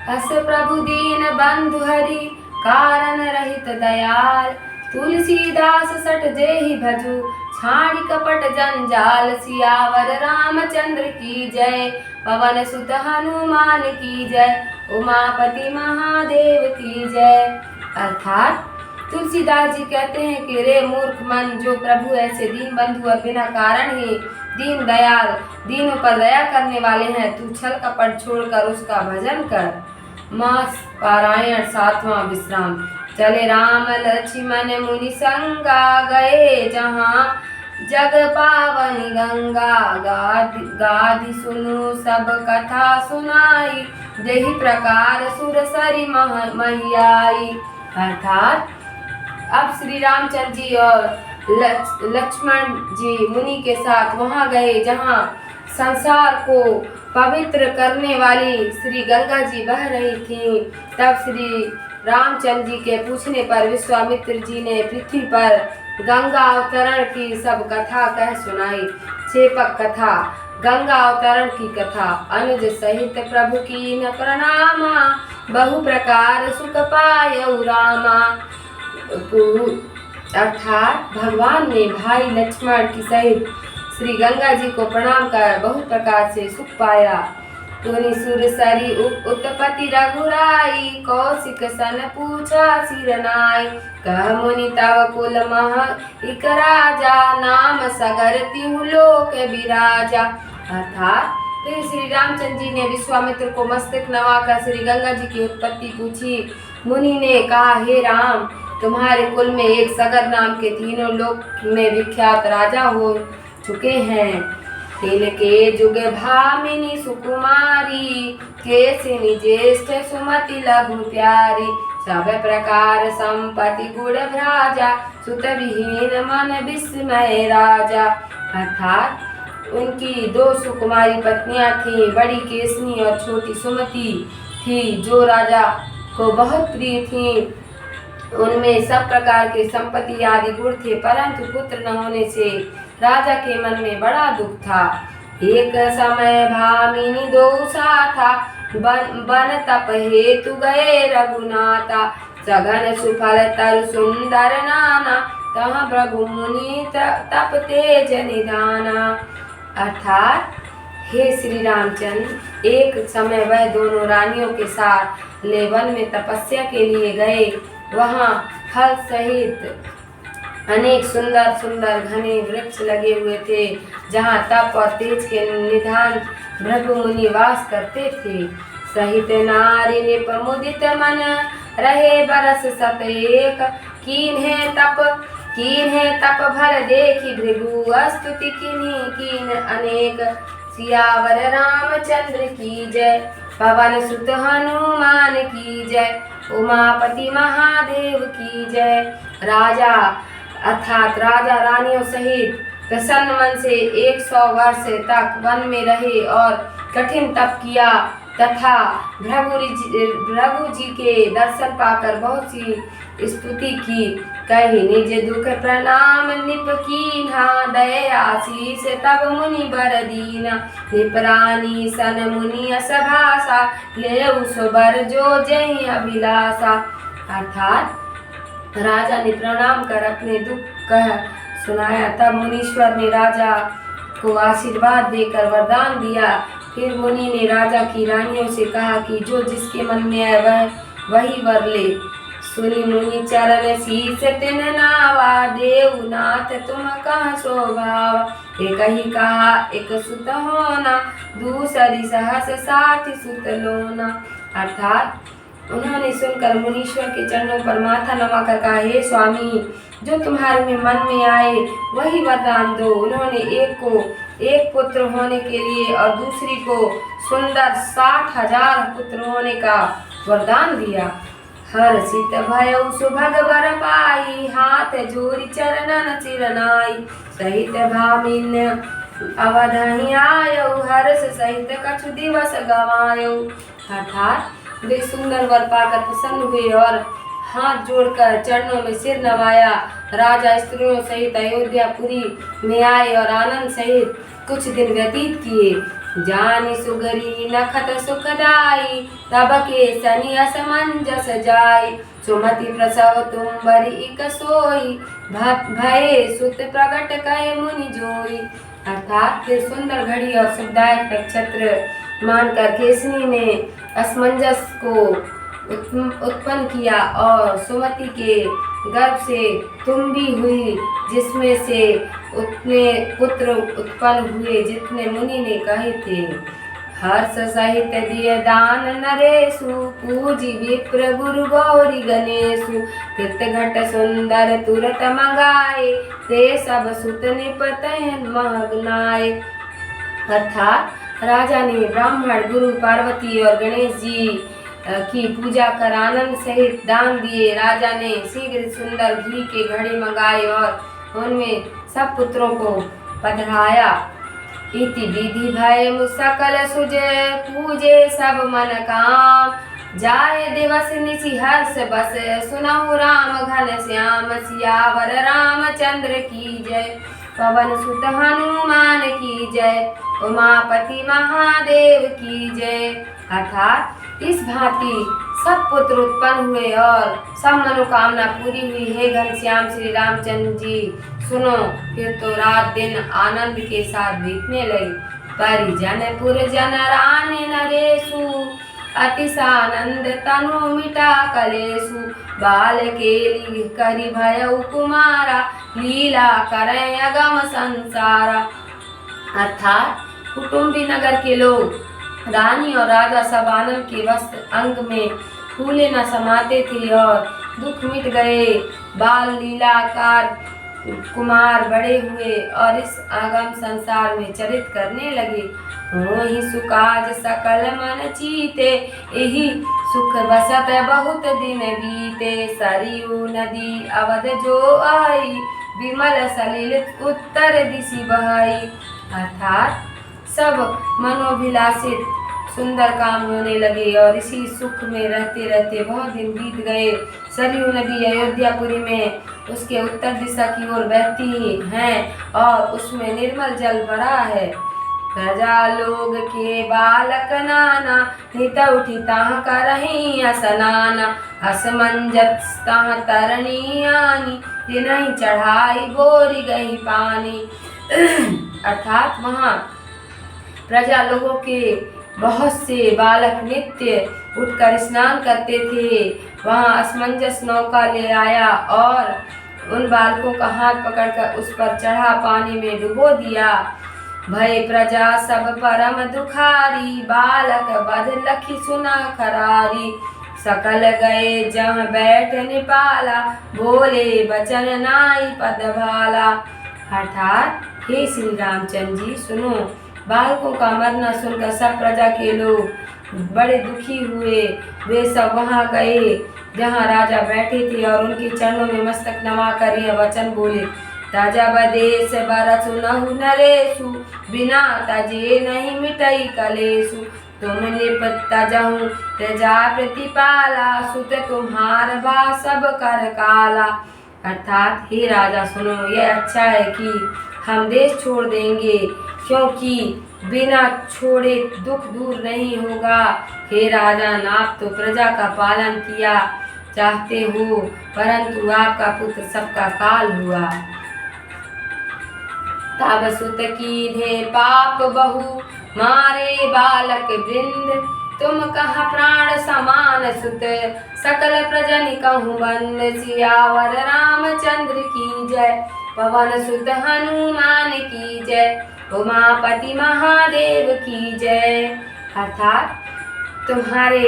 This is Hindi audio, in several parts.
अस प्रभु दीन बंधु हरि कारण रहित दयाल। तुलसीदास सट जेहि भजु छाड़ी कपट जंजाल। सियावर रामचंद्र की जय, पवन सुत हनुमान की जय, उमापति महादेव की जय। अर्थात तुलसीदास जी कहते हैं कि रे मूर्ख मन, जो प्रभु ऐसे दीन बंधु और बिना कारण ही दीन दयाल, दीनों पर दया करने वाले हैं, तू छल कपट छोड़कर उसका भजन कर। मास पारायण सातवां विश्राम। चले राम लक्ष्मण मुनि संगा, गए जहाँ जग पावनी गंगा। गाधि सुनु सब कथा सुनाई, यही प्रकार सुरसरी मैयाई। अर्थात अब श्री रामचंद्र जी और लक्ष्मण जी मुनि के साथ वहां गए जहां संसार को पवित्र करने वाली श्री गंगा जी बह रही थी। तब श्री रामचंद्र जी के पूछने पर विश्वामित्र जी ने पृथ्वी पर गंगा अवतरण की सब कथा कह सुनाई। छेपक कथा, गंगा अवतरण की कथा। अनुज सहित प्रभु की न प्रणामा, बहु प्रकार सुख पायउ रामा। अर्थात भगवान ने भाई लक्ष्मण की सहित श्री गंगा जी को प्रणाम कर बहुत प्रकार से सुख पाया। तुनि सुरसरी उत्पत्ति रघुराई, कौशिक सन पूछा सिरनाई। कह मुनि तव कुल मह इक राजा, नाम सगर तिहु लोक बिराजा। अर्थात फिर श्री रामचंद्र जी ने विश्वामित्र को मस्तक नवाकर श्री गंगा जी की उत्पत्ति पूछी। मुनि ने कहा, हे राम, तुम्हारे कुल में एक सगर नाम के तीनों लोक में विख्यात राजा हो चुके हैं। तिनके जुग भामिनी सुकुमारी, केसिनी ज्येष्ठ सुमति लघु प्यारी। सब प्रकार संपत्ति गुण भ्राजा, सुत विहीन मन विस्मय राजा। अर्थात उनकी दो सुकुमारी पत्नियां थीं, बड़ी केसनी और छोटी सुमति थी, जो राजा को बहुत प्रिय थीं। उनमें सब प्रकार के संपत्ति आदि गुण थे, परंतु पुत्र न होने से राजा के मन में बड़ा दुख था। एक समय भामिनी दो साथा, बन तप हेतु गए रघुनाथा। सघन सुफल तरु सुंदर नाना, तहाँ भृगु मुनि तप तेज निधाना। अर्थात हे श्री रामचंद्र, एक समय वह दोनों रानियों के साथ वन में तपस्या के लिए गए। वहाँ फल सहित अनेक सुंदर सुंदर घने वृक्ष लगे हुए थे, जहाँ तप और तेज के निधान भृगु मुनि वास करते थे। सहित नारी निपमुदित मन, रहे बरस सत एक। कीन्हे तप भर देखी भृगु, स्तुति किन्हीं कीन अनेक। सियावर रामचंद्र की जय, पवन सुत हनुमान की जय, उमापति महादेव की जय। राजा अर्थात राजा रानियों सहित प्रसन्न मन से 100 वर्ष तक वन में रहे और कठिन तप किया तथा भृगु जी के दर्शन पाकर बहुत सी स्तुति की। कही निज दुख प्रणाम निप कीन्हा, दय आशीष तब मुनि बर दीना। निपरानी सन मुनि असभासा, लेउ सुबर जो जय अभिलाषा। अर्थात राजा ने प्रणाम कर अपने दुख कह सुनाया। तब मुनीश्वर ने राजा को आशीर्वाद देकर वरदान दिया। फिर मुनि ने राजा की रानियों से कहा कि जो जिसके मन में आए वह वही वर ले। सुनि मुनि चरण शीस तिन नावा, देवनाथ तुम कह स्वभाव। एक ही कहा एक सुत होना, दूसरी सहस साथी सुत लोना। अर्थात उन्होंने सुनकर मुनीश्वर के चरणों पर माथा नवाकर कहा, हे स्वामी, जो तुम्हारे में मन में आए वही वरदान दो। उन्होंने एक को एक पुत्र होने के लिए और दूसरी को सुंदर 60,000 पुत्र होने का वरदान दिया। हर्षित भयउ सुभग वर पाई, हाथ जोरी चरणन चिरनाई। सहित भामिन अवधहि आयउ, हर्ष सहित कछु दिवस गवायउ। अर्थात वे सुंदर वर पाकर प्रसन्न हुए और हाथ जोड़कर चरणों में सिर नवाया। राजा स्त्रियों सहित अयोध्यापुरी में आए और आनंद सहित कुछ दिन व्यतीत किए। जानि सुगरी नखत सुखदाई, तब के सनि असमंजस जाई। सुमति प्रसव तुम बरी इक सोई, भये सुत प्रगट कहे मुनि जोई। अर्थात फिर सुंदर घड़ी और सुखदायक नक्षत्र मानकर केसनी ने असमंजस को उत्पन्न किया और सुमति के गर्भ से तुम्बी हुई, जिसमें से उतने पुत्र उत्पन्न हुए जितने मुनि ने कहे थे। हर्ष सहित दिय दान नरेशु, पूजी विप्र गुरु गौरी गणेशु। तीर्थ घट सुंदर तुरत मंगाए, ते सब सुत निपत महगनाए। अर्थात राजा ने ब्राह्मण गुरु पार्वती और गणेश जी की पूजा कर आनंद सहित दान दिए। राजा ने शीघ्र सुंदर घी के घड़े मंगाए और उनमें सब पुत्रों को पधराया। इति विधि भय सकल सुजे, पूजे सब मन काम। जाय दिवस निशि हर्ष बस, सुनहु राम घन श्याम। सियावर रामचंद्र की जय, पवन सुत हनुमान की जय। उमापति महादेव की जय। अर्थात इस भांति सब पुत्र उत्पन्न हुए और सब मनोकामना पूरी हुई। हे घनश्याम श्री रामचंद्र जी, सुनो। फिर तो रात दिन आनंद के साथ बीतने लगी। परिजन पुरजन रानी नरेशु, अतिशानंद तनु मिटा कलेशु। बाल केली करि भयउ कुमारा, लीला करें अगम संसारा। अर्थात कुटुंबी नगर के लोग, रानी और राजा सब आनंद के वस्त्र अंग में फूले न समाते थे और दुख मिट गए। बाल लीलाकार कुमार बड़े हुए और इस आगम संसार में चरित करने लगे। होहि सुकाज सकल मन चीते, यही सुख बसत बहुत दिन बीते। सरयू नदी अवध जो आई, विमल सलिल उत्तर दिशि बहाई। अर्थात सब मनोभिलाषित सुंदर काम होने लगे और इसी सुख में रहते रहते बहुत दिन बीत गए। सरयू नदी अयोध्यापुरी में उसके उत्तर दिशा की ओर बहती है और उसमें निर्मल जल भरा है। प्रजा लोग के बालक नाना, हित उठी ताह करही असनाना। असमंजस ताह तरनी आनी, तिनहि चढ़ाई बोरी गई पानी। अर्थात वहाँ प्रजा लोगों के बहुत से बालक नित्य उठकर स्नान करते थे। वहाँ असमंजस नौका ले आया और उन बालकों का हाथ पकड़कर उस पर चढ़ा पानी में डुबो दिया। भय प्रजा सब परम दुखारी, बालक बध लखी सुना खरारी। सकल गए जहाँ बैठ निपाला, बोले बचन नाई पद भाला। अर्थात हे श्री रामचंद्र जी, सुनो। बालकों का मरना सुनकर सब प्रजा के लोग बड़े दुखी हुए। वे सब वहाँ गए जहाँ राजा बैठे थे और उनके चरणों में मस्तक नवाकर यह वचन बोले। ताजा बदेश बर सुनहु नरेशु, बिना तजे नहीं मिटई कलेशु। तुम निपत तजहु प्रजा प्रतिपाला, सुत तुम्हार बा सब कर काला। अर्थात हे राजा सुनो, यह अच्छा है कि हम देश छोड़ देंगे, क्योंकि बिना छोड़े दुख दूर नहीं होगा। हे राजन, आप तो प्रजा का पालन किया चाहते हो, परंतु आपका पुत्र सबका काल हुआ। तब सुत कीन्हे पाप बहु, मारे बालक वृंद। तुम कहा प्राण समान सुत, सकल प्रजन कहूँ बंद। सियावर रामचंद्र की जय, पवन सुत हनुमान की जय। उमापति महादेव की जय। अर्थात तुम्हारे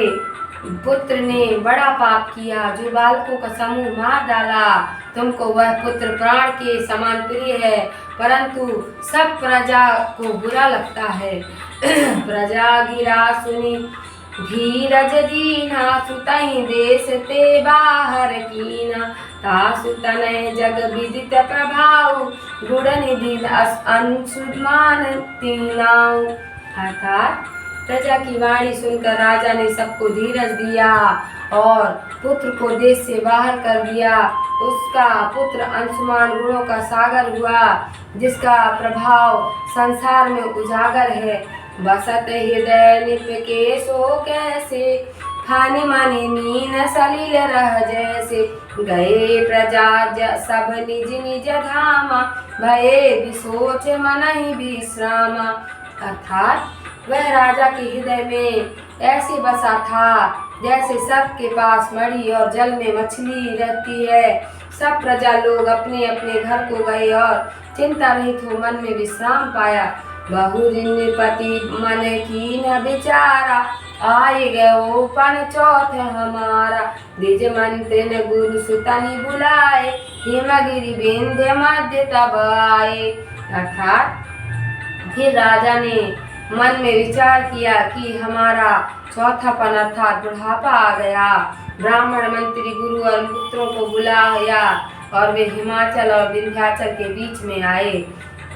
पुत्र ने बड़ा पाप किया, जो बालकों का समूह मार डाला। तुमको वह पुत्र प्राण के समान प्रिय है, परंतु सब प्रजा को बुरा लगता है। प्रजा गिरा सुनी धीरज दीना, सुतहि देश ते बाहर कीना। तासु तनय जग विदित प्रभाव, गुण निधि अंशुमान तीनाऊ। अर्थात प्रजा की वाणी सुनकर राजा ने सबको धीरज दिया और पुत्र को देश से बाहर कर दिया। उसका पुत्र अंशुमान गुणों का सागर हुआ, जिसका प्रभाव संसार में उजागर है। बसत हृदय निप के सो कैसे, खानी मानी मीन सलिल रह जैसे। गए प्रजा सब निज निज धामा, भये विसोच मनहि विश्रामा। अर्थात वह राजा के हृदय में ऐसे बसा था जैसे सबके पास मणि और जल में मछली रहती है। सब प्रजा लोग अपने अपने घर को गए और चिंता रहित हो मन में विश्राम पाया। बहुरिनपति मन कीन विचारा, आए गयो पन चौथ हमारा। द्विज मंत्रिन गुरु सुतनि बुलाए, हिमगिरि विंध्य मध्य तब आए। अर्थात फिर राजा ने मन में विचार किया कि हमारा चौथापन अर्थात बुढ़ापा आ गया। ब्राह्मण मंत्री गुरु और पुत्रों को बुलाया और वे हिमाचल और विंध्याचल के बीच में आए।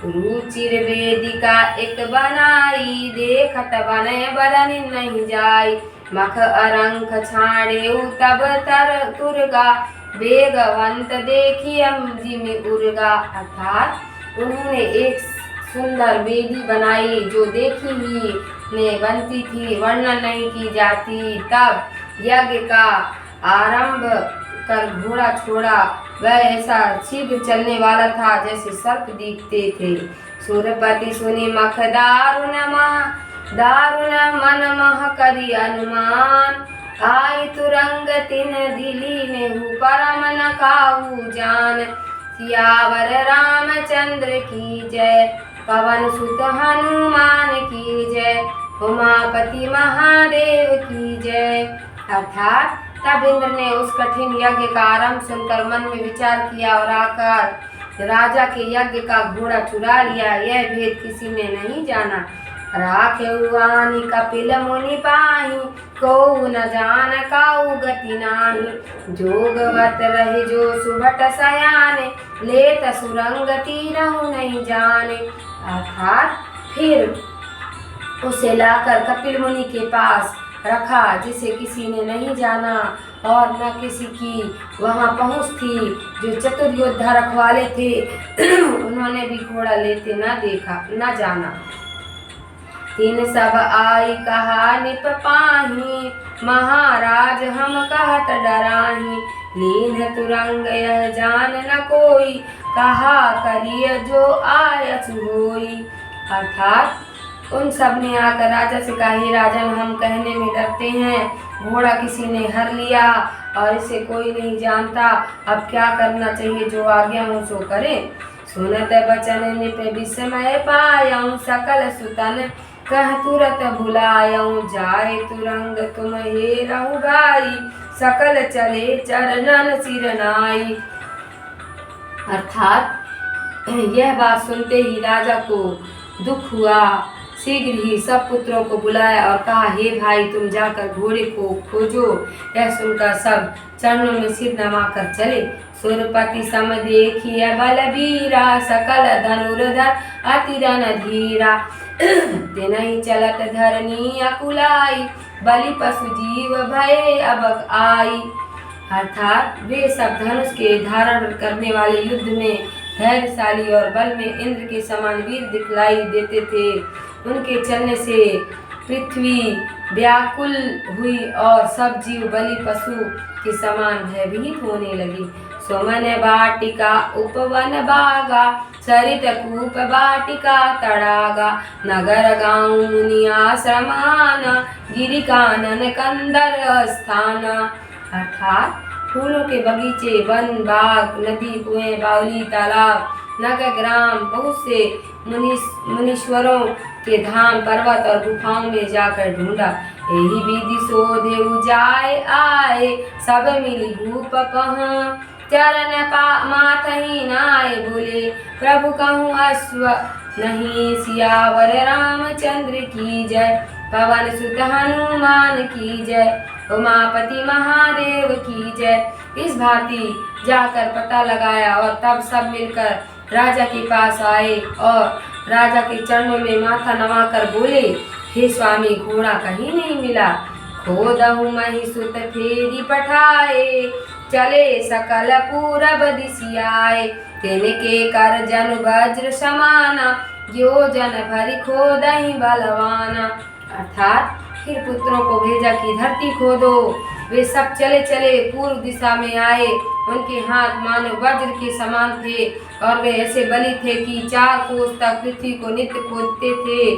रुचिर वेदिका एक बनाई, देखत बने बरन नहीं जाई। मख अरंख छाड़े तब तर तुरगा, बेगवंत देखिए जिमि उर्गा। अर्थात उन्होंने एक सुंदर वेदी बनाई जो देखी ही में बनती थी, वर्णन नहीं की जाती। तब यज्ञ का आरंभ कर घोड़ा छोड़ा, वह ऐसा शीघ्र चलने वाला था जैसे सर्प दिखते थे। सूरपति सुनी मख दारुण मन मह करी अनुमान, आई तुरंग तिन दिली नेहु परम न काहू जान। सियावर रामचंद्र की जय, पवन सुत हनुमान की जय, उमापति महादेव की जय। अर्थात तब इंद्र ने उस कठिन यज्ञ का आरंभ सुनकर मन में विचार किया और आकर राजा के यज्ञ का घोड़ा चुरा लिया। यह भेद किसी ने नहीं जाना। राखेउआनि कपिल मुनि पाहि, को न जान काऊ गति नाही। जोगवत रहे जो सुभट सयाने, लेत सुरंग तीरहु नहीं जाने। अर्थात फिर उसे लाकर कपिल मुनि के पास रखा, जिसे किसी ने नहीं जाना और न किसी की वहां पहुंच थी। जो चतुर योद्धा रखवाले थे उन्होंने भी घोड़ा लेते न देखा न जाना। तीन सब आई कहा निप पाही, महाराज हम कहत डराही। लीन तुरंग यह जान न कोई, कहा करिय जो आयस होई। अर्थात उन सब ने आकर राजा से कहा, हे राजन हम कहने में डरते हैं, घोड़ा किसी ने हर लिया और इसे कोई नहीं जानता। अब क्या करना चाहिए, जो आज्ञा हो सो करे। सुनत बचन निप विस्मय पायऊं, सकल सुतन कह तुरत बुलायऊं। जाए तुरंग तुम हे रहु भाई, सकल चले चरणन सिर नाई। अर्थात यह बात सुनते ही राजा को दुख हुआ। शीघ्र ही सब पुत्रों को बुलाया और कहा, हे भाई तुम जाकर घोड़े को खोजो। यह सुनकर सब चरणों में सिर नवाकर चले। सुरपति सम देखिए बलबीरा, सकल धनुर्धर अति रणधीरा। तिनहि चलत धरनी अकुलाई, बलि पशु जीव भये अबक आई। अर्थात वे सब धनुष के धारण करने वाले युद्ध में धैर्यशाली और बल में इंद्र के समान वीर दिखलाई देते थे। उनके चलने से पृथ्वी व्याकुल हुई और सब जीव बलि पशु के समान भयभीत होने लगी। सोमन वाटिका उपवन बागा, सरित कूप वाटिका तड़ागा। नगर गाँव मुनि आश्रमाना, गिरि कानन कंदर स्थाना। अर्थात फूलों के बगीचे, वन, बाग, नदी, कुएं, बावली, तालाब, नगर, ग्राम, बहुत से मुनीश्वरों के धाम, पर्वत और गुफाओं में जाकर ढूंढा। यही विधि सोधेउ जाए आए, सब मिली भूप पहुँ। चरण माथहि नाय बोले, प्रभु कहूँ अश्व नहीं। सियावर रामचंद्र की जय, पवन सुत हनुमान की जय, उमापति महादेव की जय। इस भांति जाकर पता लगाया और तब सब मिलकर राजा के पास आए और राजा के चरणों में माथा नवाकर बोले, हे स्वामी घोड़ा कहीं नहीं मिला। खोदहु मही सुत फेरी पठाए, चले सकल पूरब दिसियाए। तिनके कर जन वज्र समाना, जो जन भरी खोदहि बलवाना। अर्थात फिर पुत्रों को भेजा कि धरती खोदो। वे सब चले चले पूर्व दिशा में आए। उनके हाथ मानो वज्र के समान थे और वे ऐसे बली थे कि 4 कोस तक पृथ्वी को नित्य खोदते थे।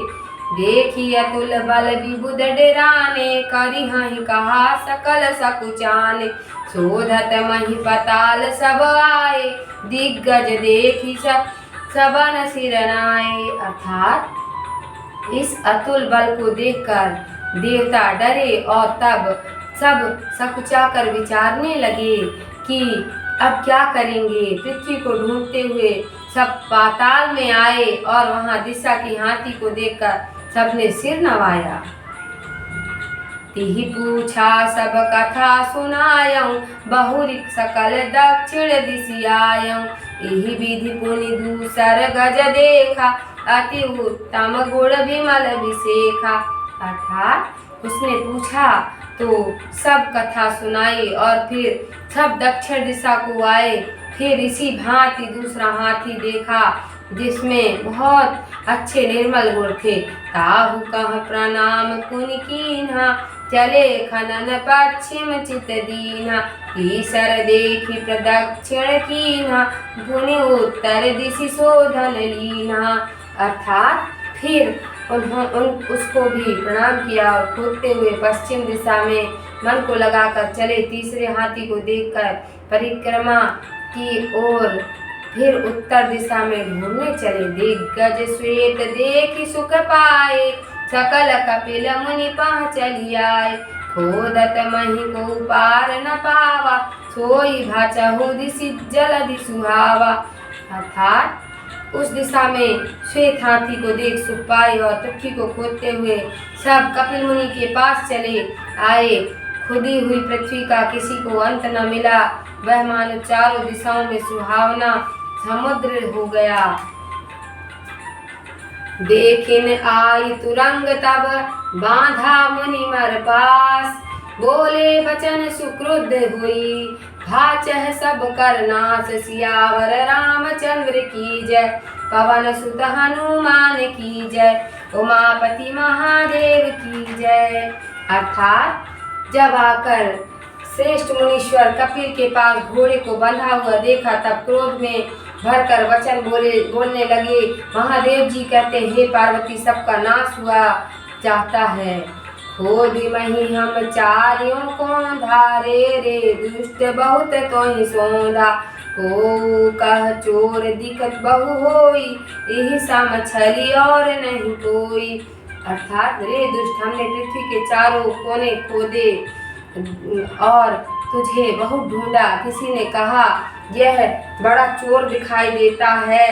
देखी अतुल बल विबुध डराने, करिहहि कहा सकल सकुचाने। शोधत मही पताल सब आए, दिग्गज देखी सबन सिरनाए। अर्थात इस अतुल बल को देखकर देवता डरे और तब सब सकुचाकर विचारने लगे कि अब क्या करेंगे। पृथ्वी को ढूंढते हुए सब पाताल में आए और वहां दिशा की हाथी को देखकर सबने सिर नवाया। तिहि पूछा सब कथा सुनायऊं, बहुरिक सकल दक्षिण दिशि आयऊं। यही विधि पुनि दूसर गज देखा, अति उत्तम गुण विमल विशेखा। अर्थात उसने पूछा तो सब कथा सुनाई और फिर सब दक्षिण दिशा को आए। फिर इसी भांति दूसरा हाथी देखा जिसमें बहुत अच्छे निर्मल गुण थे। ताहु कह प्रणाम पुनि कीन्हा, चले खनन पश्चिम चित दीन्हा। तीसर देखी प्रदक्षिण कीन्हा, पुनि उत्तर दिशि शोधन लीन्हा। अर्थात फिर उसको भी प्रणाम किया और खोदते हुए पश्चिम दिशा में मन को लगाकर चले। तीसरे हाथी को देखकर परिक्रमा की ओर फिर उत्तर दिशा में ढूंढने चले। दिग्गज श्वेत देखी सुख पाए, सकल कपिल मुनि पहुँच आए। खोदत मही को पार न पावा, सोई भाचहु दिशि जलधि सुहावा। अर्थात उस दिशा में श्वेत हाथी को देख सुख पाए और पृथ्वी को खोदते हुए सब कपिल मुनि के पास चले आए। खुदी हुई पृथ्वी का किसी को अंत न मिला, वह मानो चारों दिशाओं में सुहावना समुद्र हो गया। देखिन आई तुरंग तब बांधा मुनि मर पास, बोले बचन सुक्रुद्ध हुई, भाचह सब कर नाश। सियावर रामचंद्र की जय, पवन सुत हनुमान की जय, उमापति महादेव की जय। अर्थात जब आकर श्रेष्ठ मुनीश्वर कपिल के पास घोड़े को बंधा हुआ देखा तब क्रोध में भरकर वचन बोलने लगे। महादेव जी कहते, हे पार्वती, सबका नाश हुआ चाहता है। खोद मही हम चारियों को धारे, रे दुष्ट बहुत तो ही सोंधा। को कह चोर दिखत बहु होई, यही सम छली और नहीं कोई। अर्थात रे दुष्ट, हमने पृथ्वी के चारों कोने खोदे और तुझे बहुत ढूंढा। किसी ने कहा यह बड़ा चोर दिखाई देता है,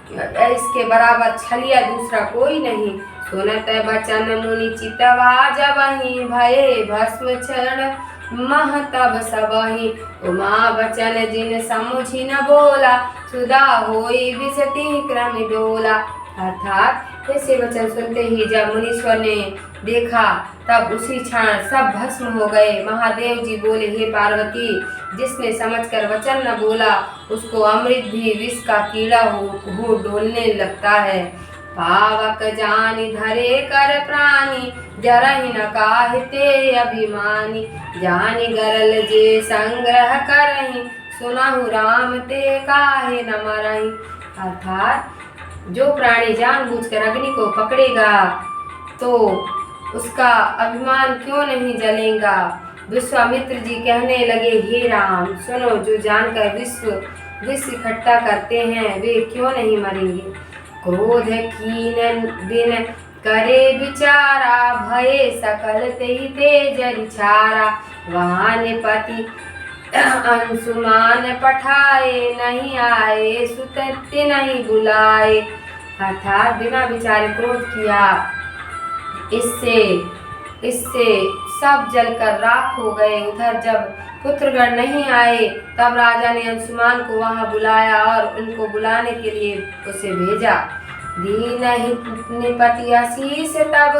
इसके बराबर छलिया दूसरा कोई नहीं। सुनत बचन मुनि चितवा जबहि, भये भस्म क्षण मह तब सबहि। उमा बचन जिन समुझि न बोला, सुधा होई विसति क्रम डोला। अर्थात ऐसे वचन सुनते ही जब मुनीश्वर ने देखा तब उसी क्षण सब भस्म हो गए। महादेव जी बोले, हे पार्वती, जिसने समझकर वचन न बोला उसको अमृत भी विष का कीड़ा हो डोलने लगता है। पावक जानि धरे कर प्राणी, जरहि न काहिते अभिमानी। जानि गरल जे संग्रह करहि, सुनहु राम ते काहे न मरहि। अर्थात जो प्राणी जानबूझकर अग्नि को पकड़ेगा तो उसका अभिमान क्यों नहीं जलेगा। विश्वामित्र जी कहने लगे, हे राम सुनो, जो जानकर विष इकट्ठा करते हैं वे क्यों नहीं मरेंगे। क्रोध कीन बिन करे विचारा, भये सकल तेहि तेज रिछारा। वाहन पति अंशुमान पठाए, नहीं आए सुतति नहीं बुलाए। अर्थात बिना विचारे क्रोध किया, इससे सब जलकर राख हो गए। उधर जब पुत्रगण नहीं आए तब राजा ने अंशुमान को वहां बुलाया और उनको बुलाने के लिए उसे भेजा। दीन पति आशीष तब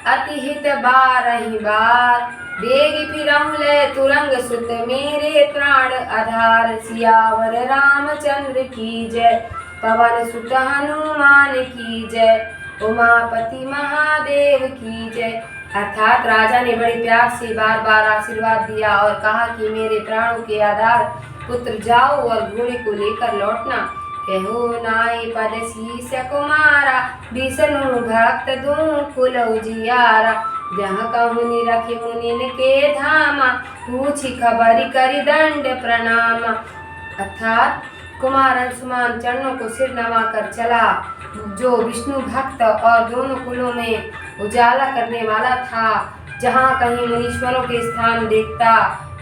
अति हित बारहि बार, बेगी फिरहुँ ले तुरंग सुत मेरे प्राण आधार। सियावर रामचंद्र की जय, पवन सुत हनुमान की जय, उमापति महादेव की जय। अर्थात राजा ने बड़े प्यार से बार बार आशीर्वाद दिया और कहा कि मेरे प्राणों के आधार पुत्र जाओ और घोड़े को लेकर लौटना। कहो नाई पद शीस कुमारा, विष्णु भक्त दूं कुल उजियारा। जहाँ कहूनि रखे मुनिन के धामा, पूछी खबरी करी दंड प्रणाम। अर्थात कुमार अंशुमान चरणों को सिर नवा कर चला, जो विष्णु भक्त और दोनों कुलों में उजाला करने वाला था। जहाँ कहीं मुनीश्वरों के स्थान देखता,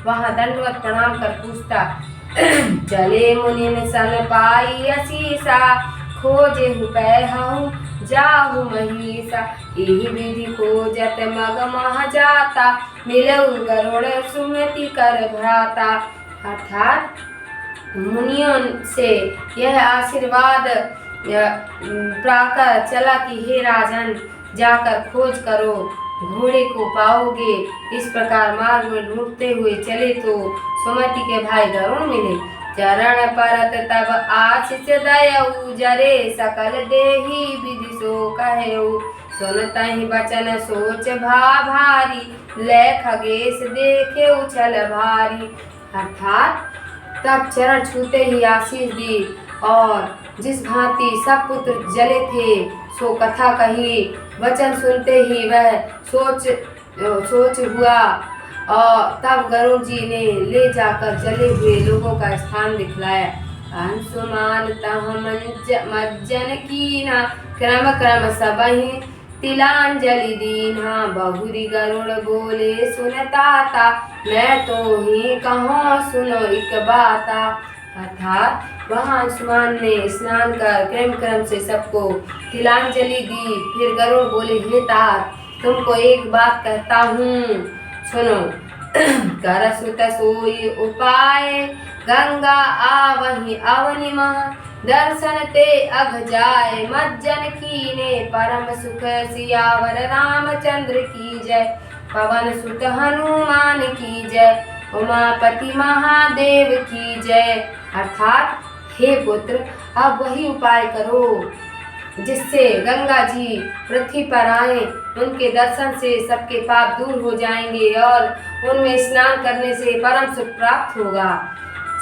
वहाँ दंडवत प्रणाम कर पूछता, चले मुनिन सन पाई असीसा, खोजे पैहु जाहु महीसा। यही विधि खोजत मग मह जाता, मिलऊ गरुड़ सुमति कर भ्राता। अर्थात मुनियों से यह आशीर्वाद पाकर चला कि हे राजन, जाकर खोज करो, घोड़े को पाओगे। इस प्रकार मार्ग में ढूंढते हुए चले तो सुमति के भाई गरुड़ मिले। चरण परत तब आशीष दयऊ, जरे सकल देही विधि सो कहऊ। सुनतहि बचन सोच भारी, ले खगेश देखे उछल भारी। अर्थात तब चरण छूते ही आशीष दी और जिस भांति सब पुत्र जले थे सो कथा कही। वचन सुनते ही वह सोच हुआ और तब गरुड़ जी ने ले जाकर जले हुए लोगों का स्थान दिखलाया। अंशुमान तह मज्जन कीना, क्रम क्रम सबहि तिलांजलि दीना। बहुरी गरुड़ बोले सुनताता, मैं तो ही कहूँ सुनो एक बाता। अर्थात वहाँ अंशुमान ने स्नान कर क्रम क्रम से सबको तिलांजलि दी। फिर गरुड़ बोले, हे तात, तुमको एक बात कहता हूँ, सुनो। कर सुत सोई उपाय, गंगा आवहि अवनि मह। दर्शन ते अघ जाय, मज्जन कीने परम सुख। सियावर रामचंद्र की जय, पवन सुत हनुमान की जय, उमापति महादेव की जय। अर्थात हे पुत्र, अब वही उपाय करो जिससे गंगा जी पृथ्वी पर आए। उनके दर्शन से सबके पाप दूर हो जाएंगे और उनमें स्नान करने से परम सुख प्राप्त होगा।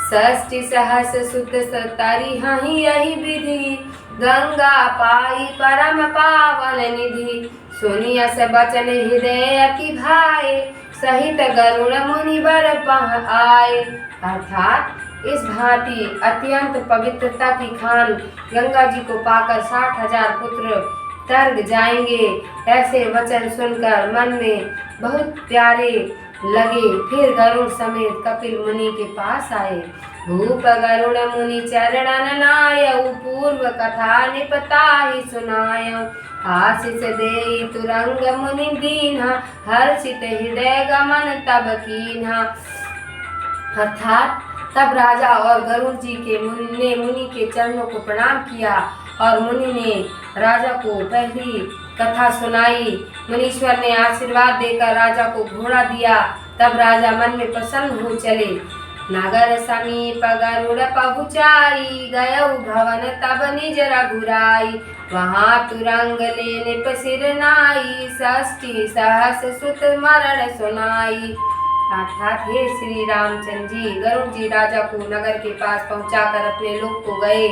षष्ठी सहस सुत सतारी हहि यही विधि, गंगा पाई परम पावन निधि। सुनिय से बचन हृदय अति भाए, सहित गरुड़ मुनि बर पह आए। अर्थात इस भांति अत्यंत पवित्रता की खान गंगा जी को पाकर 60,000 पुत्र तर्ग जाएंगे। ऐसे वचन सुनकर मन में बहुत प्यारे लगे। फिर गरुड़ समेत कपिल मुनि के पास आए। भूप गरुड़ मुनि चरणन नायऊ, पूर्व कथा निपताहि सुनायऊ। आशीष देई तुरंग मुनि दीन्हा, हर्षित हृदय गमन तब कीन्हा। अर्थात तब राजा और गरुड़ जी के मुनि के चरणों को प्रणाम किया और मुनि ने राजा को पहली कथा सुनाई। मुनीश्वर ने आशीर्वाद देकर राजा को घोड़ा दिया। तब राजा मन में प्रसन्न हो चले। नगर समीप गरुड़ पहुँचाई, गयऊ भवन तब निज रघुराई। वहाँ तुरंग लेने पसिर नाई, षष्ठी सहस सुत मरण सुनाई। अर्थात हे श्री रामचंद्र जी, गरुड़ जी राजा को नगर के पास पहुंचाकर अपने लोक को गए।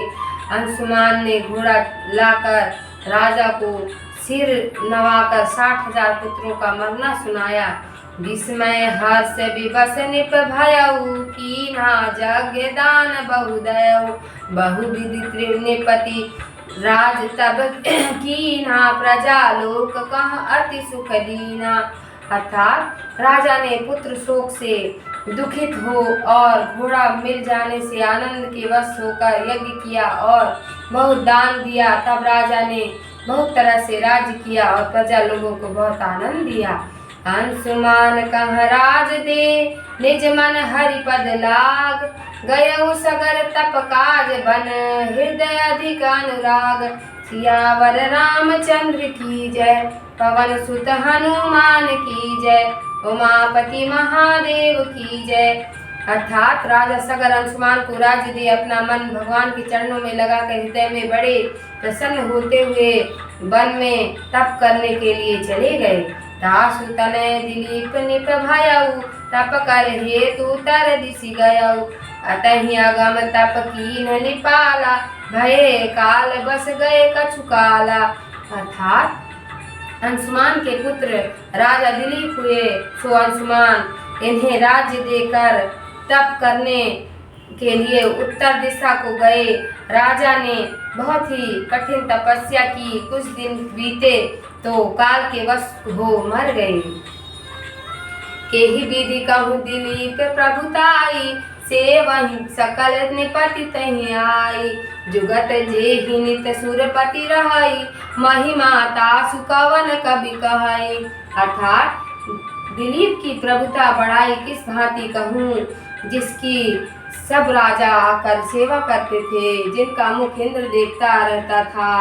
अंशुमान ने घोड़ा लाकर राजा को सिर नवाकर 60,000 पुत्रों का मरना सुनाया। विस्मय हर्ष विवश निप भयऊ, कीन्हा यज्ञ दान बहुदयऊ। बहुविधि त्रिनिपति राज तब कीन्हा, प्रजा लोक कह अति सुख दीना। अर्थात राजा ने पुत्र शोक से दुखित हो और घोड़ा मिल जाने से आनंद के वश होकर यज्ञ किया और बहुत दान दिया। तब राजा ने बहुत तरह से राज्य किया और प्रजा लोगों को बहुत आनंद दिया। अंशुमान कह राज दे, निज मन हरिपद लाग। गयऊ सगर तप काज बन, हृदय अधिक अनुराग। सियावर रामचंद्र की जय, पवन सुत हनुमान की जय, उमापति महादेव की जय। अर्थात राजा सगर अंशुमान को राज्य दे अपना मन भगवान के चरणों में लगा कर हृदय में बड़े प्रसन्न होते हुए वन में तप करने के लिए चले गए। तासु तनय दिलीप निप भयउ तप कर हेतु तर दिशि गयउ अतहि अगम तप कीन निपाला भये काल बस गए कछु काला। अर्थात अंशुमान के पुत्र राजा दिलीप हुए, सो अंशुमान इन्हें राज्य देकर तप करने के लिए उत्तर दिशा को गए। राजा ने बहुत ही कठिन तपस्या की, कुछ दिन बीते तो काल के वश हो मर गए। केहि विधि कहूँ दिलीप प्रभुताई से वही सकल निपति तहि आई जुगत जेहि नित सुरपति रहई महिमा तासु कवन कवि कहई। अर्थात दिलीप की प्रभुता बढ़ाई किस भांति कहूँ, जिसकी सब राजा आकर सेवा करते थे, जिनका मुख इंद्र देखता रहता था,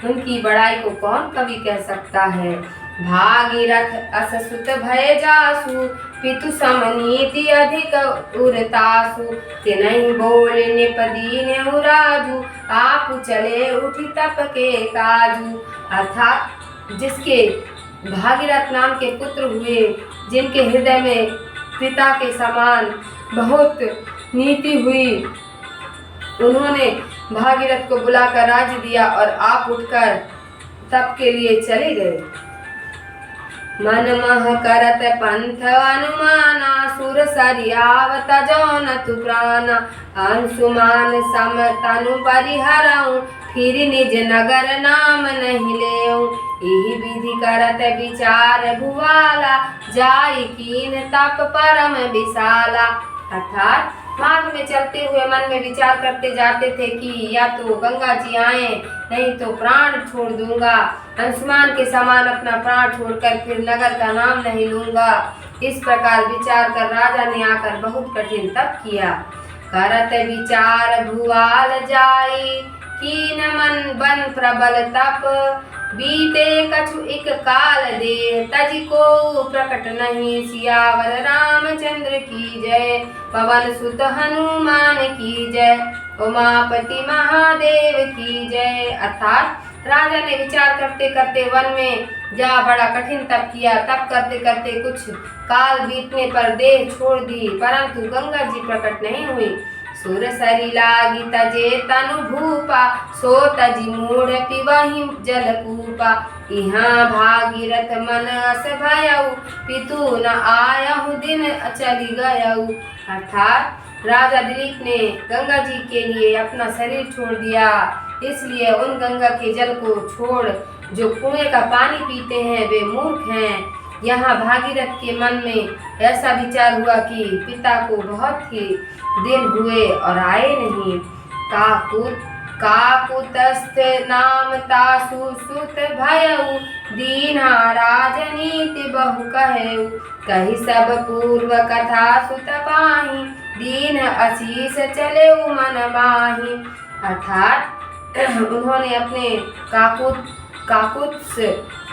उनकी बड़ाई को कौन कवि कह सकता है। भागीरथ अससुत भय जासु पितु समनीति अधिक उरतासु तिनहि बोले निपदीन उराजू आप चले उठी तप के काजू। अर्थात जिसके भागीरथ नाम के पुत्र हुए, जिनके हृदय में पिता के समान बहुत नीति हुई, उन्होंने भागीरथ को बुलाकर राज्य दिया और आप उठकर तप के लिए चले गए। मन मह करत पंथ अनुमाना सुर सरियावत जौन तु प्राण अंशुमान सम तनु परिहरऊं फिर निज नगर नाम नहीं लेऊं यही विधि करत विचार भुवाला जाई कीन तप परम विशाला। अर्थात मार्ग में चलते हुए मन में विचार करते जाते थे कि या तो गंगा जी आए, नहीं तो प्राण छोड़ दूंगा, अंशुमान के समान अपना प्राण छोड़कर फिर नगर का नाम नहीं लूंगा। इस प्रकार विचार कर राजा ने आकर बहुत कठिन तप किया। करत विचार भुआल जाई कीन मन बन प्रबल तप बीते कछु एक काल दे तजी को प्रकट नहीं सियावर रामचंद्र की जय पवन सुत हनुमान की जय उमापति महादेव की जय। अर्थात राजा ने विचार करते करते वन में जा बड़ा कठिन तप किया। तप करते करते कुछ काल बीतने पर देह छोड़ दी, परंतु गंगा जी प्रकट नहीं हुई। सुर सरी लागी तजे तनु भूपा सो तजी मूढ़ पिबहि जल कूपा इहाँ भागीरथ मन अस भयउ पितु न आयहु दिन चली गयउ। अर्थात राजा दिलीप ने गंगा जी के लिए अपना शरीर छोड़ दिया, इसलिए उन गंगा के जल को छोड़ जो कुएं का पानी पीते हैं वे मूर्ख हैं। यहाँ भागीरथ के मन में ऐसा विचार हुआ कि पिता को बहुत ही दिन हुए और आए नहीं। काकुतस्थ नाम तासु सुत भयउ दीना राजनीति बहु कहु कही सब पूर्व कथा सुत पाही दीन आशीष चले मन माही। अर्थात उन्होंने अपने काकुत्स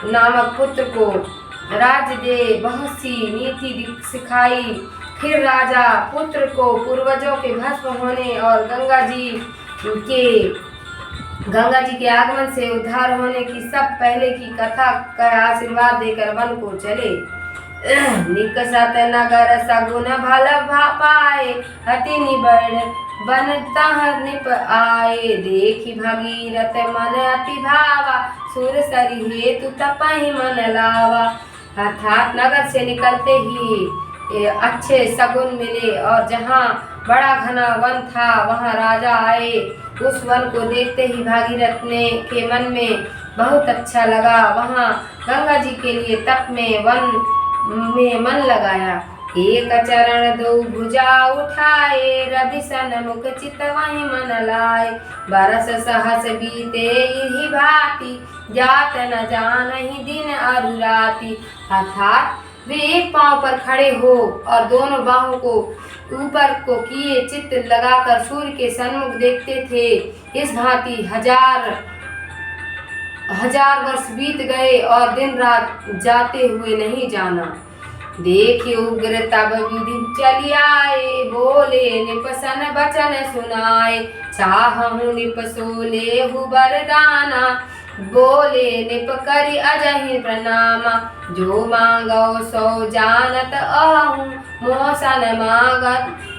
नामक पुत्र को राज्य दे बहुत सी नीति सिखाई। फिर राजा पुत्र को पूर्वजों के भस्म होने और गंगा जी के आगमन से उद्धार होने की सब पहले की कथा का आशीर्वाद देकर वन को चले। निकसत नगर सगुन भल पाए अति निबड़ बन तह निप आए देखी भगीरथ मन अति भावा सुर सरी हेतु तपहि मन लावा। अर्थात नगर से निकलते ही अच्छे सगुन मिले और जहाँ बड़ा घना वन था वहाँ राजा आए। उस वन को देखते ही भागीरथ ने के मन में बहुत अच्छा लगा। वहाँ गंगा जी के लिए तप में वन में मन लगाया। एक चरण दो भुजा उठाए रवि सन्मुख चित वही मन लाए बरस सहस बीते यही भांति जात न जानहि दिन अरु राति। अर्थात वे एक पांव पर खड़े हो और दोनों बाहों को ऊपर को किए चित्त लगाकर सूर्य के सन्मुख देखते थे। इस भांति हजार वर्ष बीत गए और दिन रात जाते हुए नहीं जाना। देखि उग्र तब विधि चली आए, बोले निपसन बचन सुनाए। चाहूँ निप सोले हु बरदाना, बोले निप करि अजहि प्रणामा। जो मांगो सो जानत आहूँ, मोसन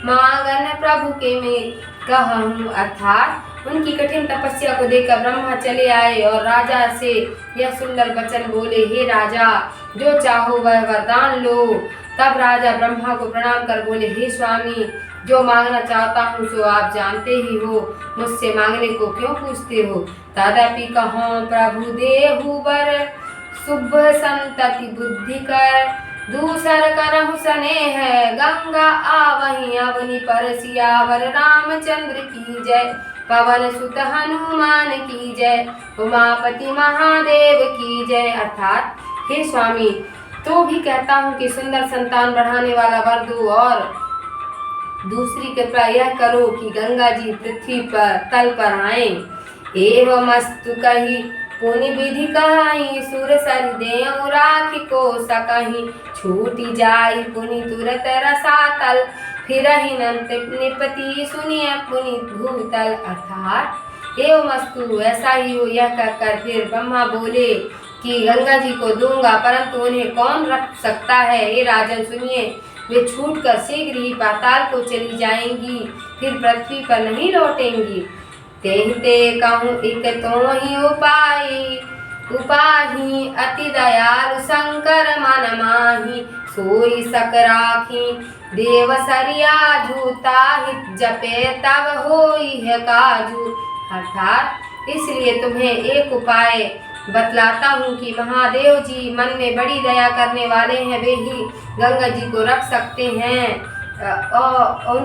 मांगन प्रभु के में कहूँ। अर्थात उनकी कठिन तपस्या को देखकर ब्रह्मा चले आए और राजा से यह सुंदर वचन बोले, हे राजा, जो चाहो वह वरदान लो। तब राजा ब्रह्मा को प्रणाम कर बोले, हे स्वामी, जो मांगना चाहता हूँ सो आप जानते ही हो, मुझसे मांगने को क्यों पूछते हो। तदपि कहूँ प्रभु देहु बर, शुभ संतति बुद्धि कर। दूसर करहु स्नेह गंगा आवहि अवनि पर। सियावर रामचंद्र की जय, पवन सुत हनुमान की जय, उमापति महादेव की जय। अर्थात हे स्वामी, तो भी कहता हूँ कि सुंदर संतान बढ़ाने वाला वर दो, और दूसरी कृपा यह करो कि गंगा जी पृथ्वी पर तल पर आए। एवं अस्तु कही पुनि विधि कहाई, सुर सरि देव राखी को सकही। छूटी जाई पुनि तुरत रसातल, फिरहि निपति सुनिए पुनि भूतल। अर्थात एवं अस्तु, ऐसा ही हो। यह कहकर फिर ब्रह्मा बोले कि गंगा जी को दूंगा, परंतु उन्हें कौन रख सकता है। हे राजन सुनिए, वे छूटकर शीघ्र ही पाताल को चली जाएंगी, फिर पृथ्वी पर नहीं लौटेंगी। तेहते कहूँ एक तो ही उपाही, अति दयालु शंकर मन माही। सोई सक राखी देव सरिया झूता, हित जपे तब होई है काजू। अर्थात इसलिए तुम्हें एक उपाय बतलाता हूँ कि महादेव जी मन में बड़ी दया करने वाले हैं, वे ही गंगा जी को रख सकते हैं और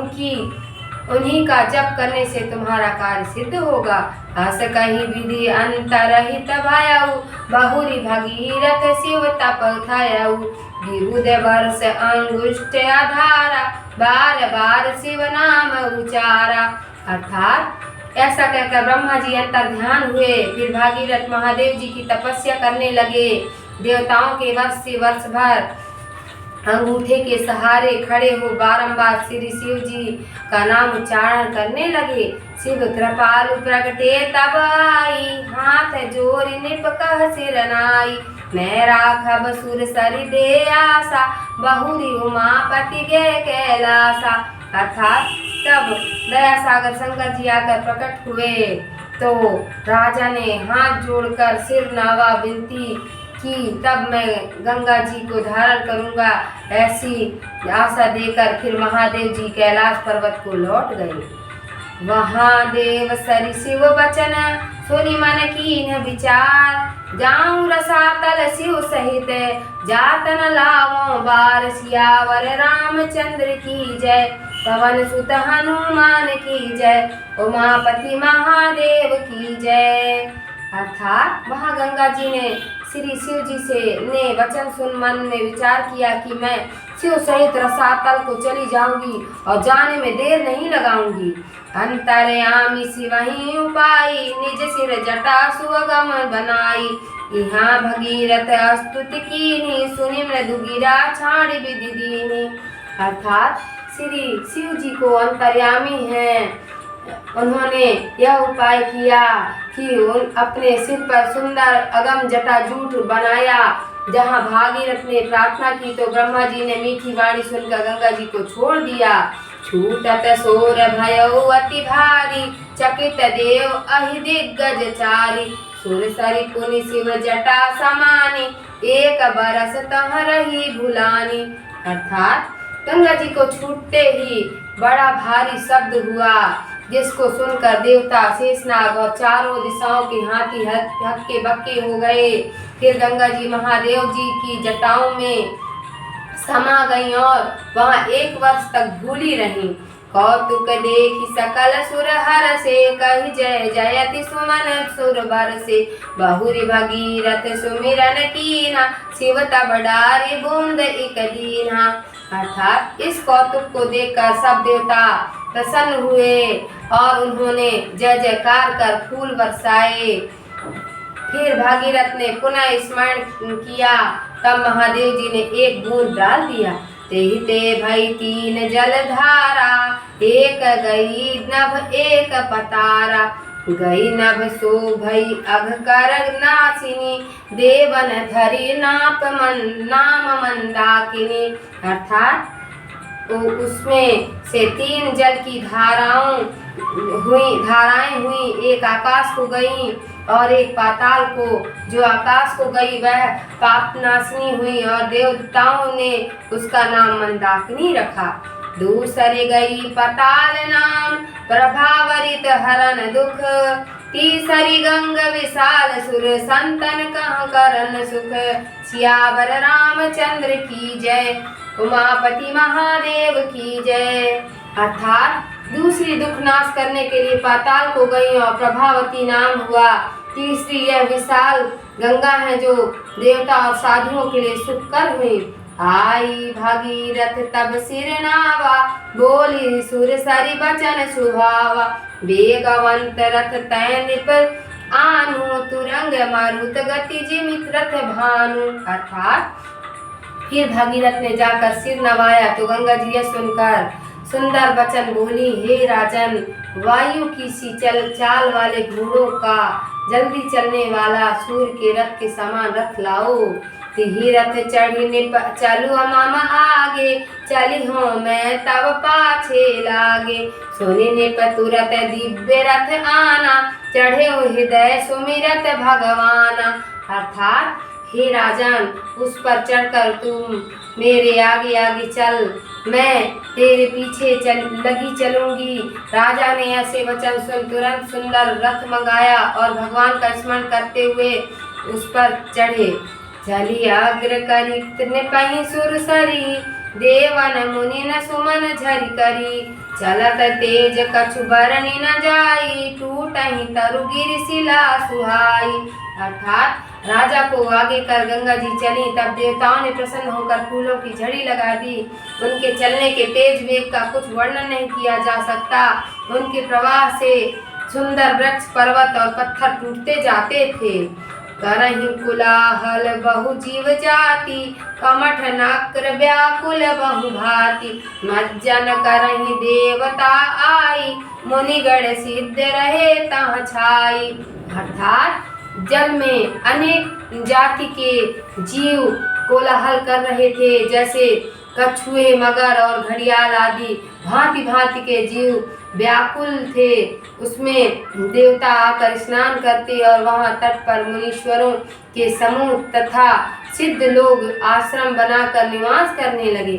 उन्हीं का जप करने से तुम्हारा कार्य सिद्ध होगा। हस कही विधि अंतरहित भयऊ, बहुरी भगीरथ शिव तप थयऊ। विबुध वर्ष अंगुष्ठ आधारा, बार बार शिव नाम उचारा। अर्थात ऐसा कहकर ब्रह्मा जी अंतर ध्यान हुए, फिर भागीरथ महादेव जी की तपस्या करने लगे। देवताओं के वर्ष से वर्ष भर अंगूठे के सहारे खड़े हो बारंबार श्री शिव जी का नाम उच्चारण करने लगे। शिव कृपालु प्रगटे तब आई, हाथ जोरि निप कह सिर नाई। मैं राघव सुर सरि दे आशा, बहुरी उमापति गे कैलासा। अर्थात तब दया सागर शंकर जी आकर प्रकट हुए, तो राजा ने हाथ जोड़कर सिर नावा विनती कि तब मैं गंगा जी को धारण करूंगा, ऐसी आशा देकर फिर महादेव जी कैलाश पर्वत को लौट गए। वहाँ देव सरि शिव वचन, सुनि मन कीन्ह विचार। जाऊं रसातल शिव सहित, जातन लावों बार। सियावर रामचंद्र की जय, पवन सुत हनुमान की जय, उमापति महादेव की जय। अर्थात वहाँ गंगा जी ने श्री शिव जी ने वचन सुन मन में विचार किया कि मैं शिव सहित रसातल को चली जाऊंगी और जाने में देर नहीं लगाऊंगी। अंतर्यामी शिव ही उपाई, निज सिर जटा सुगम बनाई। यहाँ भगीरथ स्तुति कीनी, सुनि मृदु गिरा छाड़ी विधि दीनी। अर्थात श्री शिव जी को अंतर्यामी हैं, उन्होंने यह उपाय किया कि अपने सिर पर सुंदर अगम जटा जूट बनाया। जहाँ भागीरथ ने प्रार्थना की तो ब्रह्मा जी ने मीठी वाणी सुनकर गंगा जी को छोड़ दिया। छूटत सोर भयउ अति भारी, चकित देव अहि दिग्गज चारी। सुर सरि पुनि शिव जटा समानी, एक बरस तह रही भुलानी। अर्थात गंगा जी को छूटते ही बड़ा भारी शब्द हुआ, जिसको सुनकर देवता शेषनाग और चारों दिशाओं के हाथी हक्के बक्के हो गए। फिर गंगा जी महादेव जी की जटाओं में समा गईं और वहां 1 वर्ष तक भूली रहीं। कौतुक देखी सकल सुर हर से, कहि जय जयति सुमन सुर बर से। बहुरी भगीरथ सुमिरन कीना, शिव तब डारी बूंद इक दीना। अर्थात इस कौतुक को देखकर सब देवता प्रसन्न हुए और उन्होंने जय जयकार कर फूल बरसाए। फिर भागीरथ ने पुनः स्मरण किया तब महादेव जी ने एक बूंद डाल दिया। ते भई 3 जलधारा, एक गई नभ एक पतारा। गई नभ सो भई अघ कर नासिनी, देवन धरी नाम मंदाकिनी। अर्थात उसमें से 3 जल की धाराएं हुई, एक आकाश को गई और एक पाताल को। जो आकाश को गई वह पापनाशिनी हुई और देवताओं ने उसका नाम मंदाकिनी रखा। दूसरी गई पताल नाम, प्रभावरित हरन दुख। तीसरी गंग विशाल सुर, संतन कह करन सुख। सियावर रामचंद्र की जय, उमापति महादेव की जय। अर्थात दूसरी दुख नाश करने के लिए पाताल को गई और प्रभावती नाम हुआ। तीसरी यह विशाल गंगा है जो देवता और साधुओं के लिए सुखकर हुई। आई भागीरथ तब सिर नावा, बोली सुर सरी बचन सुहावा। वेगवंत रथ तै नृप आनु, तुरंग मारुत गति जिमित रथ भानु। अर्थात फिर भागीरथ ने जाकर सिर नवाया तो गंगा जी यह सुनकर सुंदर वचन बोली, हे राजन, वायु की सी चाल वाले घोड़ों का जल्दी चलने वाला सूर्य के रथ के समान रथ लाओ। तिही रथ चढ़ी चलू मामा आगे, चली हूँ मैं तब पाछे लागे। सोने ने तुरत दिव्य रथ आना, चढ़े हृदय सुमिरत भगवाना। अर्थात हे राजन, उस पर चढ़कर तुम मेरे आगे आगे चल, मैं तेरे पीछे लगी चलूंगी। राजा ने ऐसे वचन सुन तुरंत सुंदर रथ मंगाया और भगवान का स्मरण करते हुए उस पर चढ़े। चली अग्र करी पही सुर सरी, देवन मुनि न सुमन झरी करी। चलत तेज कछु बरनी न जाई, टूटहि तरु गिरि शिला सुहाई। अर्थात राजा को आगे कर गंगा जी चली। तब देवताओं ने प्रसन्न होकर फूलों की झड़ी लगा दी। उनके चलने के तेज वेग का कुछ वर्णन नहीं किया जा सकता। उनके प्रवाह से सुंदर वृक्ष, पर्वत और पत्थर टूटते जाते थे। करहि कुलाहल बहु जीव जाति, कमठ नक्र व्याकुल बहु भांति। मज्जन करहि देवता आई, मुनिगण सिद्ध रहे तह छाई। अर्थात जल में अनेक जाति के जीव कोलाहल कर रहे थे, जैसे कछुए, मगर और घड़ियाल आदि भांति भांति के जीव व्याकुल थे। उसमें देवता आकर स्नान करते और वहां तट पर मुनीश्वरों के समूह तथा सिद्ध लोग आश्रम बनाकर निवास करने लगे।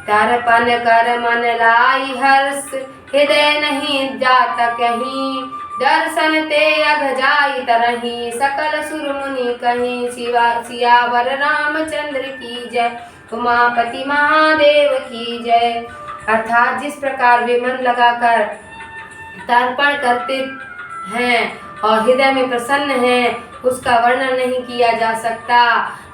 तरपन कर मन लाई हर्ष, हृदय नहीं जाता कहीं। दर्शन ते अघ जाई तरही, सकल सुर मुनि कहीं। सियावर रामचंद्र की जय, उमापति महादेव की जय। अर्थात जिस प्रकार वे मन लगाकर तर्पण करते हैं और हृदय में प्रसन्न हैं, उसका वर्णन नहीं किया जा सकता।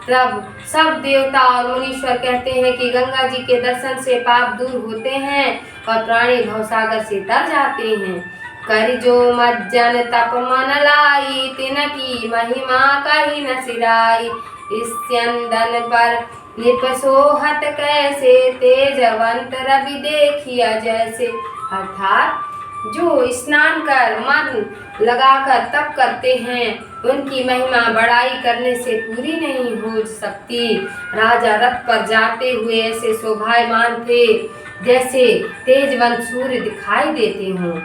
तब सब देवता और मुनीश्वर कहते हैं कि गंगा जी के दर्शन से पाप दूर होते हैं और प्राणी भवसागर से तर जाते हैं। कर जो मज्जन तप मन लाई, तिनकी महिमा कही न सिराई। इस चंदन पर लिप सोहत कैसे, तेजवंत रवि देखिया जैसे। अर्थात जो स्नान कर मन लगाकर तप करते हैं, उनकी महिमा बड़ाई करने से पूरी नहीं हो सकती। राजा रथ पर जाते हुए ऐसे शोभायमान थे जैसे तेजवंत सूर्य दिखाई देते हों।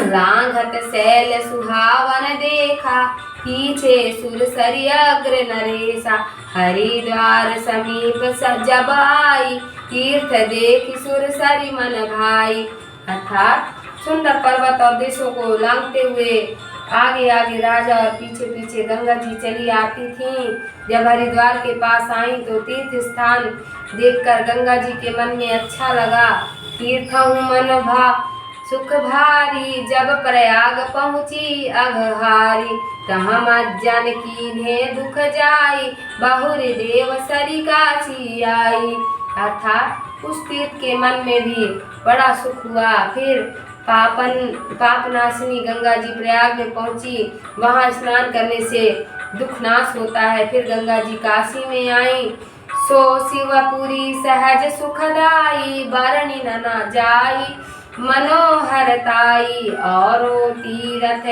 लांघत शैल सुहावन देखा, पीछे सुर सरी अग्र नरेशा। हरिद्वार समीप जब आई, तीर्थ देख सुर सरी मन भाई। अर्थात सुंदर पर्वत और देशों को लांघते हुए आगे आगे राजा और पीछे पीछे गंगा जी चली आती थीं। जब हरिद्वार के पास आई तो तीर्थ स्थान देखकर गंगा जी के मन में अच्छा लगा। तीर्थहु मन भा सुख भारी, जब प्रयाग पहुँची अघहारी। तहाँ मज्जन कीन्हे दुख जाई, बहुरी देव सरी काशी आई। अर्थात उस तीर्थ के मन में भी बड़ा सुख हुआ। फिर पापनाशिनी गंगा जी प्रयाग में पहुंची। वहां स्नान करने से दुख नाश होता है। फिर गंगा जी काशी में आई, सो शिवपुरी सहज सुखदाई, बरनी न जाई मनोहरताई। और तीरथ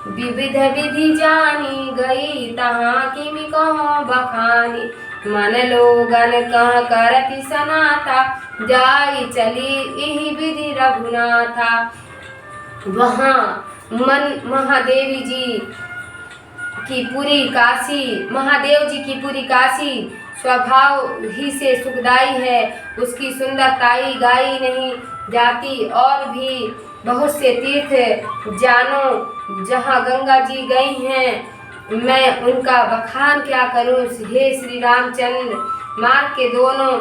विविध विधि जानी, गई तहाँ किमि कहो बखानी। मन लोगन कह करति सनाथा, जाई चली इहि विधि रघुनाथा। वहाँ महादेव जी की पूरी काशी, महादेव जी की पूरी काशी स्वभाव ही से सुखदाई है, उसकी सुंदरताई गाई नहीं जाती। और भी बहुत से तीर्थ जानो जहाँ गंगा जी गई हैं, मैं उनका बखान क्या करूं। हे श्री रामचंद्र, मार्ग के दोनों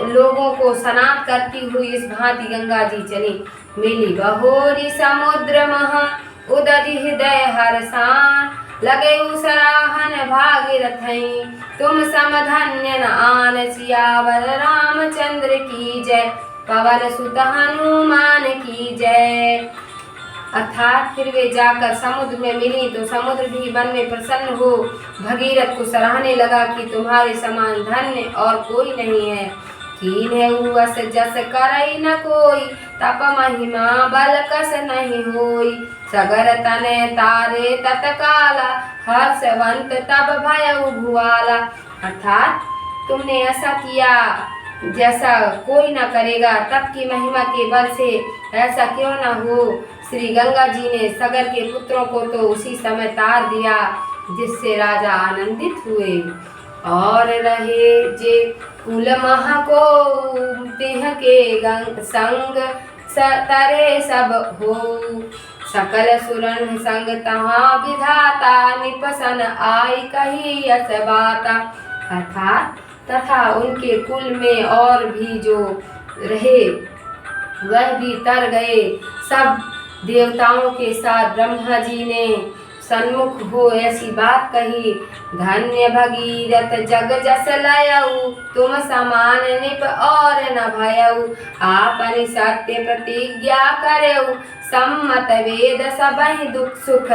लोगों को स्नान करती हुई इस भांति गंगा जी चली। मिली बहोरी समुद्र महा, उदधि हृदय हर्षान। लगे सराहन भागीरथई, तुम समधन्य न आन। सियावर रामचंद्र की जय, पवन सुत हनुमान की जय। अर्थात फिर वे जाकर समुद्र में मिली तो समुद्र भी मन में प्रसन्न हो भगीरथ को सराहने लगा कि तुम्हारे समान धन्य और कोई नहीं है। कीन्हे वस जस करई न कोई, तप महिमा बल कस नहीं होई। सगर तने तारे तत्काला, हर्षवंत तब भयउ भुआला। अर्थात तुमने ऐसा किया जैसा कोई न करेगा, तप की महिमा के बल से ऐसा क्यों न हो। श्री गंगा जी ने सगर के पुत्रों को तो उसी समय तार दिया जिससे राजा आनंदित हुए। और रहे जे कुल मह को, तिह के संग तरे सब हो। सकल सुरन संग तहाँ विधाता, निपसन आई कही यस बाता। अर्थात तथा उनके कुल में और भी जो रहे वह भी तर गए। सब देवताओं के साथ ब्रह्मा जी ने सन्मुख हो ऐसी बात कही। धन्य भगीरथ जग जस लयऊ, तुम समान निप और न भयऊ। आपनि सत्य प्रतिज्ञा करेऊ, सम्मत वेद सबहि दुख सुख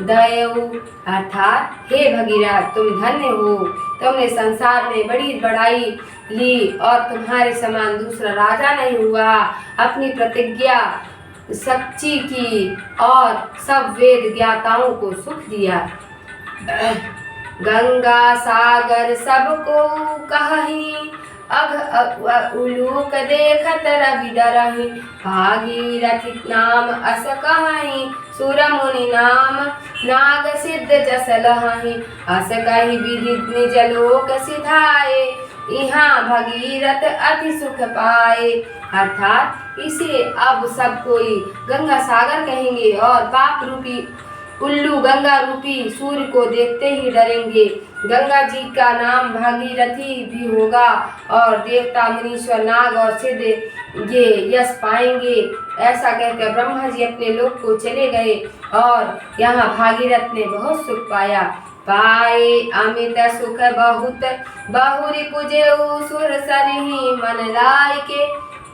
दयऊ। अर्थात हे भगीरथ, तुम धन्य हो, तुमने संसार में बड़ी बड़ाई ली और तुम्हारे समान दूसरा राजा नहीं हुआ। अपनी प्रतिज्ञा सच्ची की और सब वेद ज्ञाताओं को सुख दिया। गंगा सागर सबको कहि, अघ उलूक देखत रवि डरहि। भागीरथी नाम अस कहि, सुर मुनि नाम नाग सिद्ध जस लहहि। अस कहि विधि निज लोक सिधाए, यहाँ भगीरथ अति सुख पाए। अर्थात इसे अब सब कोई गंगा सागर कहेंगे और पाप रूपी उल्लू गंगा रूपी सूर्य को देखते ही डरेंगे। गंगा जी का नाम भागीरथी भी होगा और देवता मुनीश्वर नाग और सिद्ध ये यश पाएंगे। ऐसा कहकर ब्रह्मा जी अपने लोक को चले गए और यहाँ भागीरथ ने बहुत सुख पाया। पाए अमित सुख बहुत, बहुरी पूजेऊ सुर सरहि मन लायके।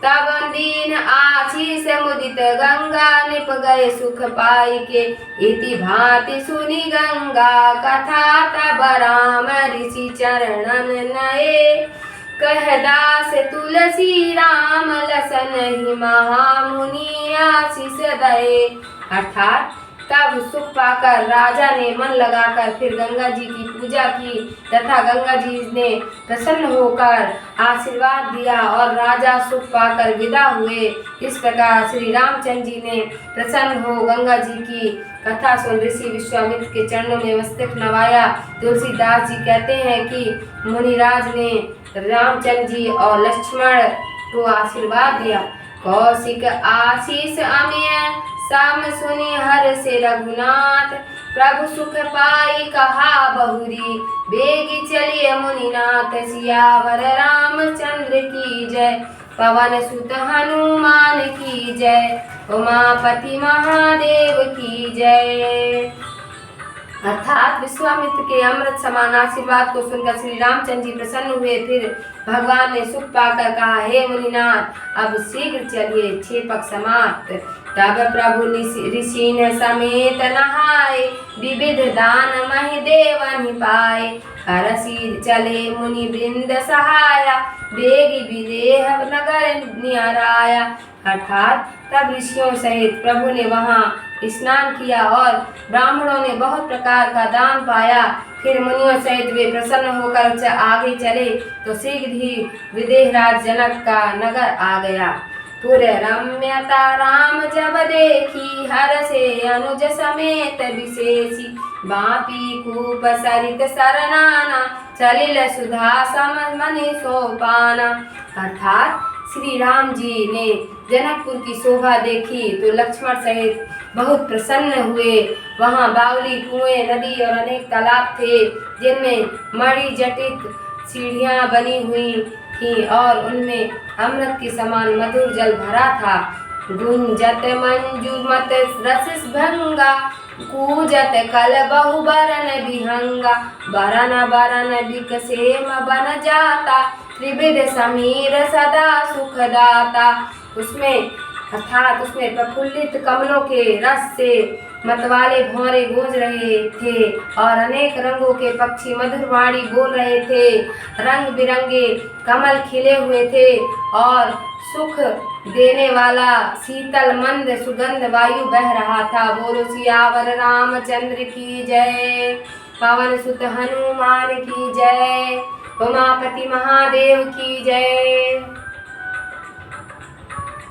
तब दीन आशीष मुदित गंगा, निप गए सुख पाई के। इति भांति सुनी गंगा कथा, तब राम ऋषि चरणन नये। कह दास तुलसी राम लसन ही, महामुनि आशीष दये। अर्थात तब सुख पाकर राजा ने मन लगाकर फिर गंगा जी की पूजा की तथा गंगा जी ने प्रसन्न होकर आशीर्वाद दिया और राजा सुख पाकर विदा हुए। इस प्रकार श्री रामचंद्र जी ने प्रसन्न हो गंगा जी की कथा सुन ऋषि विश्वामित्र के चरणों में मस्तक नवाया। तुलसीदास जी कहते हैं कि मुनिराज ने रामचंद्र जी और लक्ष्मण को आशीर्वाद दिया। कौशिक आशीष अमिय, साम सुनि हर से रघुनाथ। प्रभु सुख पाई कहा बहुरी, बेगी चलिए मुनिनाथ। सियावर रामचंद्र की जय, पवन सुत हनुमान की जय। उमापति महादेव की जय। अर्थात विश्वामित्र के अमृत समान आशीर्वाद को सुनकर श्री रामचंद्र जी प्रसन्न हुए। फिर भगवान ने सुख पाकर कहा, हे मुनिनाथ, अब शीघ्र चलिए, क्षेपक समाप्त। तब प्रभु ऋषि समेत नहाए, विविध दान महि देवन पाए। हरषि चले मुनि वृंद सहाया, बेगी विदेह नगर नियराया। अर्थात तब ऋषियों सहित प्रभु ने वहाँ स्नान किया और ब्राह्मणों ने बहुत प्रकार का दान पाया। फिर मुनियों सहित वे प्रसन्न होकर आगे चले तो शीघ्र ही विदेहराज जनक का नगर आ गया। पुर रम्यता राम जब देखी, हर से अनुज समेत विशेषी। बापी खूब सरित सरनाना, चलिल सुधा सम मनि सोपाना। अर्थात श्री राम जी ने जनकपुर की शोभा देखी तो लक्ष्मण सहित बहुत प्रसन्न हुए। वहाँ बावली, कुएं, नदी और अनेक तालाब थे, जिनमें मणि जटित सीढ़ियाँ बनी हुई थी और उनमें अमृत के समान मधुर जल भरा था। गुंजत मंजुमत रसिस भंगा, कूजत कल बहु बरन विहंगा। बरन बरन बिकसेम बन जाता, त्रिविध समीर सदा सुखदाता। उसमें अर्थात उसमें प्रफुल्लित कमलों के रस से मतवाले भौरे गूंज रहे थे और अनेक रंगों के पक्षी मधुर वाणी बोल रहे थे। रंग बिरंगे कमल खिले हुए थे और सुख देने वाला शीतल मंद सुगंध वायु बह रहा था। बोलो सियावर रामचंद्र की जय, पवन सुत हनुमान की जय, उमापति महादेव की जय।